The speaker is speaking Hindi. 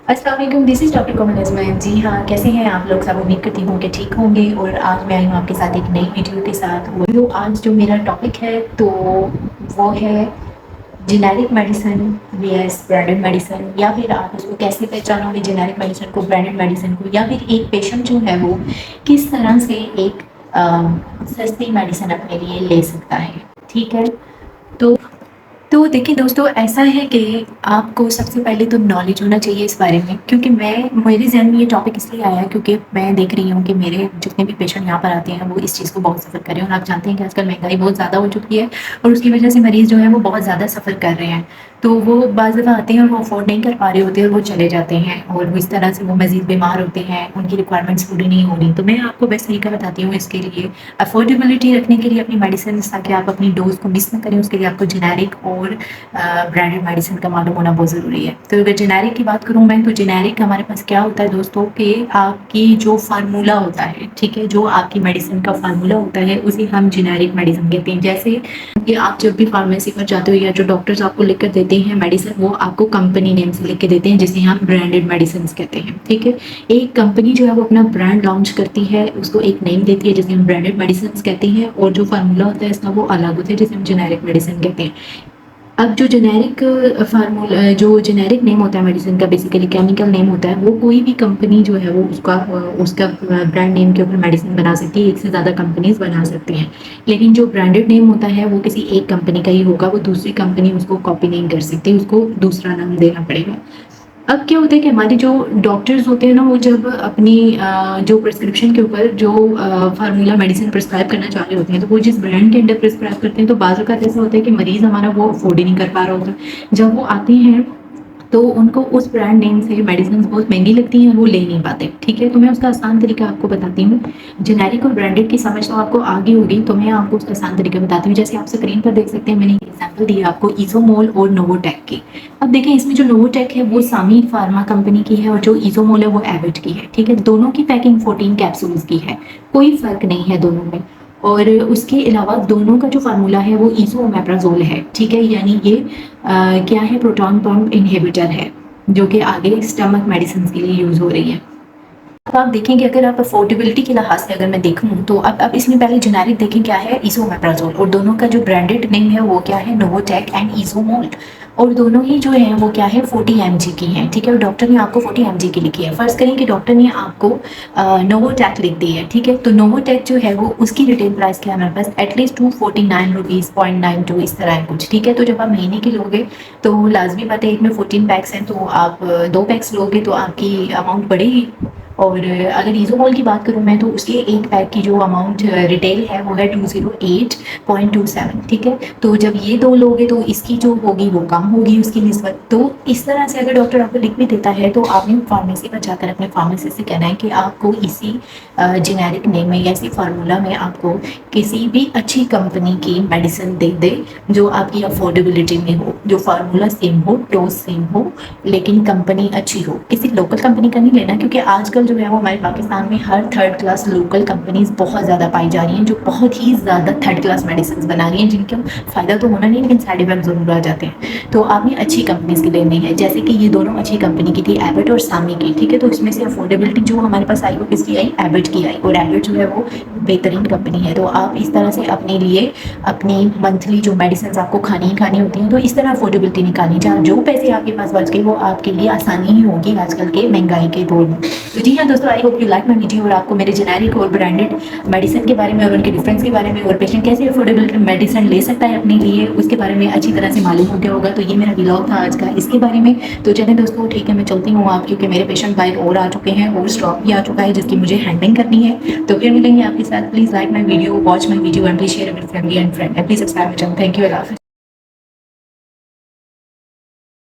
अस्सलाम वालेकुम, this is doctor Komal Ajman. जी हाँ, कैसे हैं आप लोग सब? उम्मीद करती हूँ कि ठीक होंगे। और आज मैं आई हूँ आपके साथ एक नई वीडियो के साथ। वो आज जो मेरा टॉपिक है तो वो है generic medicine VS branded medicine, या फिर आप उसको कैसे पहचानोगे जेनेरिक मेडिसिन को, ब्रांडेड मेडिसिन को, या फिर एक पेशेंट जो है वो किस तरह से एक सस्ती मेडिसिन अपने लिए ले सकता है। ठीक है, तो देखिए दोस्तों, ऐसा है कि आपको सबसे पहले तो नॉलेज होना चाहिए इस बारे में, क्योंकि मेरे ज़हन में ये टॉपिक इसलिए आया क्योंकि मैं देख रही हूँ कि मेरे जितने भी पेशेंट यहाँ पर आते हैं वो इस चीज़ को बहुत सफ़र कर रहे हैं। और आप जानते हैं कि आजकल महंगाई बहुत ज़्यादा हो चुकी है और उसकी वजह से मरीज़ जो है वो बहुत ज़्यादा सफ़र कर रहे हैं। तो वो बाज़ दफ़ा आते हैं और वो अफोर्ड नहीं कर पा रहे होते और वो चले जाते हैं, और वो इस तरह से वो मज़ीद बीमार होते हैं, उनकी रिक्वायरमेंट्स पूरी नहीं हो रही। तो मैं आपको बेस्ट तरीका बताती हूँ इसके लिए, अफोर्डेबिलिटी रखने के लिए अपनी मेडिसिन, ताकि आप अपनी डोज़ को मिस ना करें। उसके लिए आपको जेनेरिक और ब्रांडेड मेडिसिन का मालूम होना बहुत ज़रूरी है। तो अगर जेनेरिक की बात करूँ मैं, तो जेनेरिक हमारे पास क्या होता है दोस्तों, कि आपकी जो फार्मूला होता है, ठीक है, जो आपकी मेडिसिन का फार्मूला होता है उसे हम जेनेरिक मेडिसिन कहते हैं। जैसे कि आप जब भी फार्मेसी पर जाते हो या जो डॉक्टर्स आपको लिख कर देते हैं मेडिसिन, वो आपको कंपनी नेम से लिख के देते हैं, जिसे हम ब्रांडेड मेडिसिन कहते हैं। ठीक है, एक कंपनी जो है वो अपना ब्रांड लॉन्च करती है, उसको एक नेम देती है जिसे हम ब्रांडेड मेडिसिन कहते हैं, और जो फार्मूला होता है इसका वो अलग होता है जिसे हम जेनेरिक मेडिसिन कहते हैं। अब जो जेनेरिक फार्मूला, जो जेनेरिक नेम होता है मेडिसिन का, बेसिकली केमिकल नेम होता है, वो कोई भी कंपनी जो है वो उसका ब्रांड नेम के ऊपर मेडिसिन बना सकती है। एक से ज़्यादा कंपनीज बना सकती हैं, लेकिन जो ब्रांडेड नेम होता है वो किसी एक कंपनी का ही होगा, वो दूसरी कंपनी उसको कॉपी नहीं कर सकती, उसको दूसरा नाम देना पड़ेगा। अब क्या होता है कि हमारे जो डॉक्टर्स होते हैं ना, वो जब अपनी जो प्रिस्क्रिप्शन के ऊपर जो फार्मूला मेडिसिन प्रिस्क्राइब करना चाह रहे होते हैं, तो वो जिस ब्रांड के अंडर प्रिस्क्राइब करते हैं, तो बाज़ औक़ात ऐसा होता है कि मरीज़ हमारा वो अफोर्ड ही नहीं कर पा रहा होता। जब वो आते हैं तो उनको उस ब्रांड नेम से मेडिसिन बहुत महंगी लगती हैं और वो ले नहीं पाते। ठीक है, तो मैं उसका आसान तरीका आपको बताती हूँ। जेनेरिक और ब्रांडेड की समझ तो आपको आगे होगी, तो मैं आपको उसका आसान तरीका बताती हूँ। जैसे आप स्क्रीन पर देख सकते हैं, मैंने एग्जाम्पल दी आपको इजोमोल और नोवोटेक की। अब देखें, इसमें जो नोवोटेक है वो सामी फार्मा कंपनी की है, और जो इजोमोल है वो एविड की है। ठीक है, दोनों की पैकिंग 14 कैप्सूल्स की है, कोई फ़र्क नहीं है दोनों में। और उसके अलावा दोनों का जो फार्मूला है वो इसोमेप्राजोल है। ठीक है, यानी ये क्या है, प्रोटॉन पंप इनहिबिटर है, जो कि आगे स्टमक मेडिसिन के लिए यूज़ हो रही है। अब आप देखेंगे, अगर आप अफोर्डेबिलिटी के लिहाज से अगर मैं देखूँ, तो अब इसमें पहले जेनेरिक देखें क्या है, इसोमेप्राजोल, और दोनों का जो ब्रांडेड नेम है वो क्या है, नोवोटेक एंड इजोमोल। और दोनों ही जो है वो क्या है, 40 mg की हैं। ठीक है, और डॉक्टर ने आपको 40 mg की लिखी है। फ़र्ज़ करें कि डॉक्टर ने आपको नोवोटेक लिख दी है। ठीक है, तो नोवोटेक जो है वो उसकी रिटेल प्राइस क्या है हमारे पास, एटलीस्ट 249 रुपीज़ 0.92 इस तरह है कुछ। ठीक है, तो जब आप महीने की लोगे तो लाजमी बात है, एक में 14 पैक्स हैं, तो आप 2 पैक्स लोगे तो आपकी अमाउंट बढ़ेगी। और अगर इजोमोल की बात करूँ मैं, तो उसके एक पैक की जो अमाउंट रिटेल है वो है 208.27। ठीक है, तो जब ये दो लोगे तो इसकी जो होगी वो कम होगी उसकी निस्बत। तो इस तरह से अगर डॉक्टर आपको लिख भी देता है, तो आपने फार्मेसी पर जाकर अपने फार्मेसिस्ट से कहना है कि आपको इसी जेनेरिक नेम में या इसी फार्मूला में आपको किसी भी अच्छी कंपनी की मेडिसिन दे दे, जो आपकी अफोर्डेबिलिटी में हो, जो फार्मूला सेम हो, डोज सेम हो, लेकिन कंपनी अच्छी हो। किसी लोकल कंपनी का नहीं लेना, क्योंकि आजकल जो है वो हमारे पाकिस्तान में हर थर्ड क्लास लोकल कंपनीज बहुत ज़्यादा पाई जा रही हैं, जो बहुत ही ज़्यादा थर्ड क्लास मेडिसिन बना रही हैं, जिनका फ़ायदा तो होना नहीं लेकिन साइड इफेक्ट ज़रूर आ जाते हैं। तो आपने अच्छी कंपनीज की लेनी है, जैसे कि ये दोनों अच्छी कंपनी की थी, एबट और सामी की। ठीक है, तो इसमें से अफोर्डेबिलिटी जो हमारे पास आई वो किसकी आई, एबट की आई, और एबट जो है वो बेहतरीन कंपनी है। तो आप इस तरह से अपने लिए अपनी मंथली जो मेडिसिन आपको खानी ही खानी होती हैं, तो इस तरह अफोर्डेबिलिटी निकालनी चाहिए। जो पैसे आपके पास बच गए वो आपके लिए आसानी ही होगी आजकल के महंगाई के दौर में। तो जी हाँ दोस्तों, I hope you like my video, और आपको मेरे जेनेरिक और ब्रांडेड मेडिसिन के बारे में और उनके डिफरेंस के बारे में, और पेशेंट कैसे अफोर्डेबल मेडिसिन ले सकता है अपने लिए, उसके बारे में अच्छी तरह से मालूम हो गया होगा। तो ये मेरा व्लॉग था आज का इसके बारे में। तो चलें दोस्तों, ठीक है, मैं चलती हूँ आप, क्योंकि मेरे पेशेंट भाई और आ चुके हैं और स्टॉक भी आ चुका है जिसकी मुझे हैंडलिंग करनी है। तो फिर मिलेंगे आपके साथ। Please like my video, watch my video and please share with family and friend, and please subscribe my channel. Thank you, अल्लाह हाफ़िज़।